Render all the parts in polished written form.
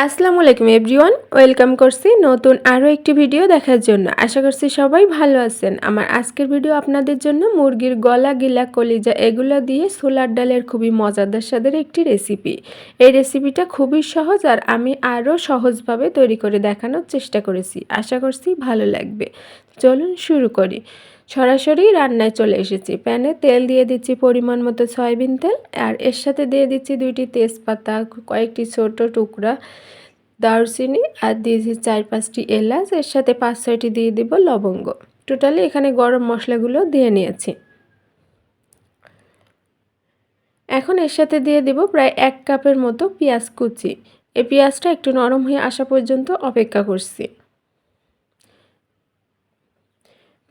আসসালামু আলাইকুম everyone, welcome করছি নতুন আরও একটি ভিডিও দেখার জন্য। আশা করছি সবাই ভালো আছেন। আমার আজকের ভিডিও আপনাদের জন্য মুরগির গলা, গিলা, কলিজা এগুলো দিয়ে ছোলার ডালের খুবই মজাদার স্বাদের একটি রেসিপি। এই রেসিপিটা খুবই সহজ আর আমি আরও সহজভাবে তৈরি করে দেখানোর চেষ্টা করেছি। আশা করছি ভালো লাগবে। চলুন শুরু করি। সরাসরি রান্নায় চলে এসেছি। প্যানে তেল দিয়ে দিচ্ছি পরিমাণ মতো সয়াবিন তেল, আর এর সাথে দিয়ে দিচ্ছি 2টি তেজপাতা, কয়েকটি ছোট টুকরা দারুচিনি, আর দিয়েছি 4-5টি এলাচ, এর সাথে 5-6টি দিয়ে দিব লবঙ্গ। টোটালি এখানে গরম মশলাগুলো দিয়ে নিয়েছি। এখন এর সাথে দিয়ে দিব প্রায় 1 কাপের মতো পেঁয়াজ কুচি। এই পেঁয়াজটা একটু নরম হয়ে আসা পর্যন্ত অপেক্ষা করছি।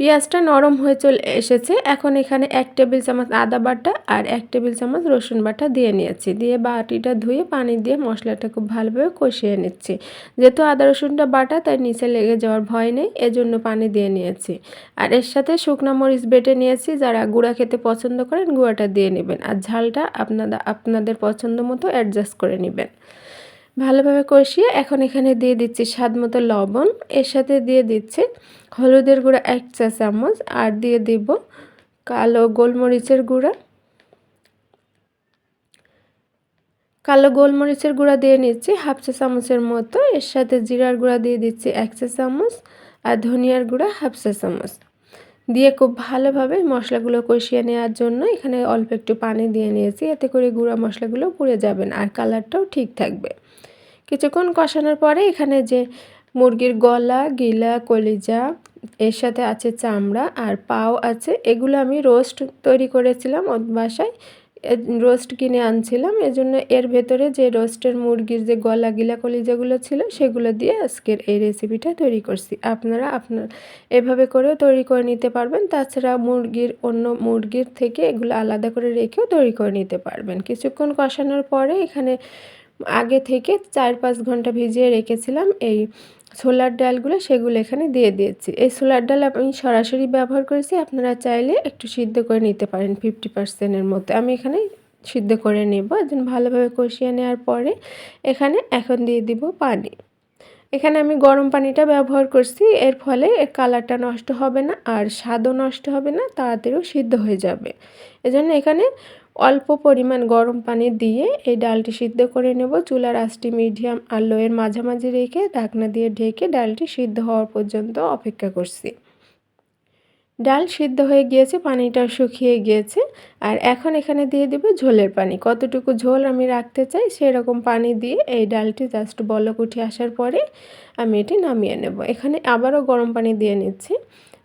পেঁয়াজটা নরম হয়ে চলে এসেছে। এখন এখানে 1 টেবিল চামচ আদা বাটা আর 1 টেবিল চামচ রসুন বাটা দিয়ে নিয়েছি। দিয়ে বাটিটা ধুয়ে পানি দিয়ে মশলাটা খুব ভালোভাবে কষিয়ে নিচ্ছি। যেহেতু আদা রসুনটা বাটা, তাই নিচে লেগে যাওয়ার ভয় নেই, এজন্য পানি দিয়ে নিয়েছি। আর এর সাথে শুকনো মরিচ বেটে নিয়েছি। যারা গুঁড়া খেতে পছন্দ করেন গুঁড়াটা দিয়ে নেবেন, আর ঝালটা আপনাদের পছন্দ মতো অ্যাডজাস্ট করে নেবেন। ভালোভাবে কষিয়ে এখন এখানে দিয়ে দিচ্ছি স্বাদমতো লবণ, এর সাথে দিয়ে দিচ্ছি হলুদের গুঁড়া 1 চা চামচ, আর দিয়ে দিব কালো গোলমরিচের গুঁড়া। কালো গোলমরিচের গুঁড়া দিয়ে নিচ্ছি 1/2 চা চামচের মতো। এর সাথে জিরার গুঁড়া দিয়ে দিচ্ছি 1 চা চামচ, আর ধনিয়ার গুঁড়া 1/2 চা চামচ। দিয়ে খুব ভালোভাবে মশলাগুলো কষিয়ে নেওয়ার জন্য এখানে অল্প একটু পানি দিয়ে নিয়েছি। এতে করে গুঁড়া মশলাগুলো পুড়ে যাবে না আর কালারটাও ঠিক থাকবে। কিছুক্ষণ কষানোর পরে এখানে যে মুরগির গলা, গিলা, কলিজা, এর সাথে আছে চামড়া আর পাও আছে, এগুলো আমি রোস্ট তৈরি করেছিলাম বাসায়। রোস্ট কিনে আনছিলাম, এজন্য এর ভেতরে যে রোস্টের মুরগির যে গলা, গিলা, কলিজাগুলো ছিল সেগুলো দিয়ে আজকের এই রেসিপিটা তৈরি করছি। আপনারা এভাবে করেও তৈরি করে নিতে পারবেন। তাছাড়া অন্য মুরগির থেকে এগুলো আলাদা করে রেখেও তৈরি করে নিতে পারবেন। কিছুক্ষণ কষানোর পরে এখানে আগে থেকে 4-5 ঘন্টা ভিজিয়ে রেখেছিলাম এই ছোলার ডালগুলো, সেগুলো এখানে দিয়ে দিয়েছি। এই ছোলার ডাল আমি সরাসরি ব্যবহার করেছি, আপনারা চাইলে একটু সিদ্ধ করে নিতে পারেন 50%-এর মতো। আমি এখানে সিদ্ধ করে নেব। একদম ভালোভাবে কষিয়ে নেওয়ার পরে এখানে এখন দিয়ে দিব পানি। এখানে আমি গরম পানিটা ব্যবহার করছি, এর ফলে এর কালারটা নষ্ট হবে না আর স্বাদও নষ্ট হবে না, তাড়াতাড়িও সিদ্ধ হয়ে যাবে। এজন্য এখানে অল্প পরিমাণ গরম পানি দিয়ে এই ডালটি সিদ্ধ করে নেব। চুলার আঁচটি মিডিয়াম আর লোয়ের মাঝামাঝি রেখে ঢাকনা দিয়ে ঢেকে ডালটি সিদ্ধ হওয়ার পর্যন্ত অপেক্ষা করছি। ডাল সিদ্ধ হয়ে গিয়েছে, পানিটাও শুকিয়ে গিয়েছে। আর এখন এখানে দিয়ে দেব ঝোলের পানি। কতটুকু ঝোল আমি রাখতে চাই সেরকম পানি দিয়ে এই ডালটি জাস্ট বলক উঠে আসার পরে আমি এটি নামিয়ে নেব। এখানে আবারও গরম পানি দিয়ে নিচ্ছি।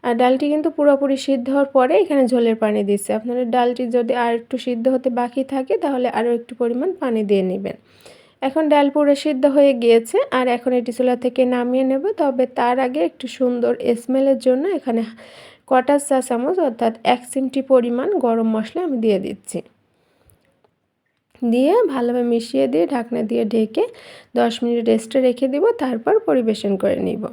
আর ডালটি কিন্তু পুরোপুরি সিদ্ধ হওয়ার পরে এখানে ঝোলের পানি দিচ্ছি। আপনাদের ডালটি যদি আর একটু সিদ্ধ হতে বাকি থাকে তাহলে আরও একটু পরিমাণ পানি দিয়ে নেবেন। এখন ডাল পুরো সিদ্ধ হয়ে গিয়েছে, আর এখন এটি চুলা থেকে নামিয়ে নেব। তবে তার আগে একটু সুন্দর স্মেলের জন্য এখানে 1/4 চা চামচ অর্থাৎ 1 চিমটি পরিমাণ গরম মশলা আমি দিয়ে দিচ্ছি। দিয়ে ভালোভাবে মিশিয়ে দিয়ে ঢাকনা দিয়ে ঢেকে 10 মিনিট রেস্টে রেখে দিব, তারপর পরিবেশন করে নিব।